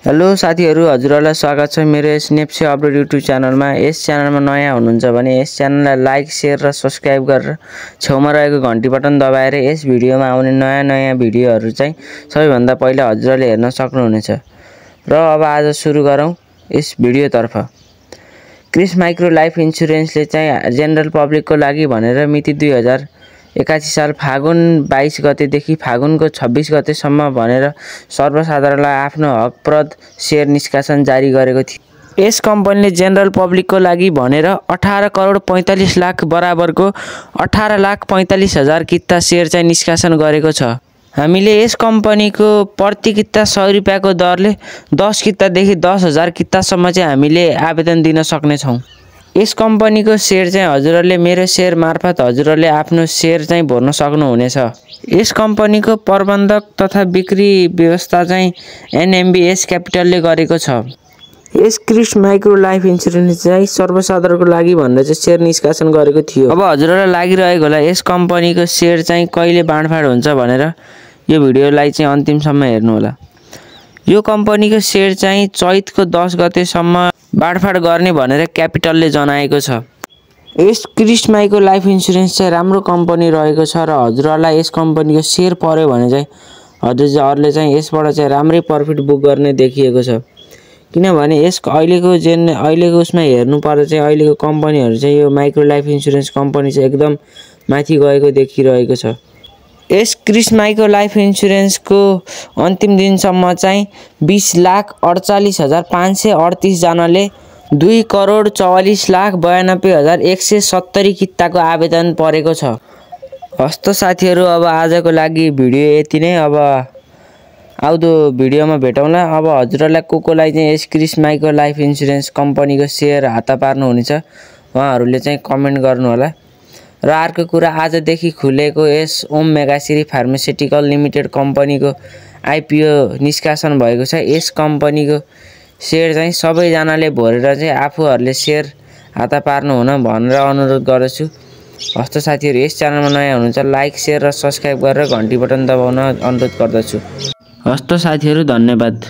Hello साथीहरु, हजुरहरुलाई स्वागत छ मेरो स्नेप्सी अपडेट युट्युब च्यानलमा। यस च्यानलमा नयाँ हुनुहुन्छ भने यस च्यानललाई लाइक, शेयर र सब्स्क्राइब गरेर छेउमा रहेको घण्टी बटन दबाएर यस भिडियोमा आउने नयाँ भिडियोहरु चाहिँ सबैभन्दा पहिला हजुरहरुले हेर्न सक्नुहुनेछ। र अब आज सुरु गरौँ यस भिडियोतर्फ। क्रिस माइक्रो लाइफ इन्स्योरेन्सले चाहिँ जनरल पब्लिकको लागि भनेर मिति 2081 साल फागुन 22 गतेदेखि फागुनको 26 गतेसम्म भनेर सर्वसाधारणलाई आफ्नो हकप्रद शेयर निष्कासन जारी गरेको थियो। यस कम्पनीले जनरल पब्लिकको लागि भनेर 18 करोड 45 लाख बराबरको 18,45,000 किता शेयर चाहिँ निष्कासन गरेको छ। हामीले यस कम्पनीको प्रति किता 100 रुपैयाँको दरले 10 कितादेखि 10,000 कितासम्म चाहिँ हामीले आवेदन दिन सक्ने छौं। यस कम्पनीको शेयर चाहिँ हजुरहरुले मेरो शेयर मार्फत हजुरहरुले आफ्नो शेयर चाहिँ भर्न सक्नुहुनेछ। यस कम्पनीको प्रबन्धक तथा बिक्री व्यवस्था चाहिँ एनएमबीएस क्यापिटलले गरेको छ। यस क्रिस माइक्रो लाइफ इन्स्योरेन्स चाहिँ सर्वसाधारणको लागि भनेर चाहिँ शेयर निष्कासन गरेको थियो। अब हजुरहरुलाई लागिरहेको होला यस कम्पनीको शेयर चाहिँ कहिले बाँडफाँड हुन्छ भनेर यो भिडियोलाई चाहिँ अन्तिमसम्म हेर्नु होला। यो कम्पनीको शेयर चाहिँ चैतको 10 गतेसम्म बाँडफाँड गर्ने भनेर क्यापिटलले जनाएको छ। यस क्रिस माइक्रो लाइफ इन्स्योरेन्स चाहिँ राम्रो कम्पनी रहेको छ र हजुरहरुलाई यस कम्पनीको शेयर पर्यो भने चाहिँ हजुरहरुले चाहिँ यसबाट चाहिँ राम्रै प्रफिट बुक गर्ने देखिएको छ। किनभने यस अहिलेको उसमा हेर्नु पर्दा चाहिँ अहिलेको कम्पनीहरु चाहिँ यो माइक्रो लाइफ इन्स्योरेन्स कम्पनी चाहिँ एकदम माथि गएको देखिरहेको छ। यस क्रिस माइक्रो लाइफ इन्स्योरेन्सको अन्तिम दिनसम्म चाहिँ 20,48,538 जनाले 2 करोड 44,92,170 किताको आवेदन परेको छ। हस्त साथीहरु, अब आजको लागि भिडियो यति नै। अब आउँदो भिडियोमा भेटौँला। अब हजुरहरुलाई कोलाई चाहिँ यस क्रिस माइक्रो लाइफ इन्स्योरेन्स कम्पनीको शेयर हाता पार्नु हुनेछ उहाँहरुले चाहिँ कमेन्ट गर्नु होला। र अर्को कुरा, आजदेखि खुलेको यस ओम मेगासिरी फार्मास्युटिकल लिमिटेड कम्पनीको आइपीओ निष्कासन भएको छ। यस कम्पनीको शेयर चाहिँ सबैजनाले भरेर चाहिँ आफूहरुले शेयर हाता पार्नु हुन भनेर अनुरोध गर्दछु। हस्त साथीहरु, यस च्यानलमा नयाँ हुनुहुन्छ लाइक, शेयर र सब्स्क्राइब गरेर घण्टी बटन दबाउन अनुरोध गर्दछु। हस्त साथीहरु, धन्यवाद।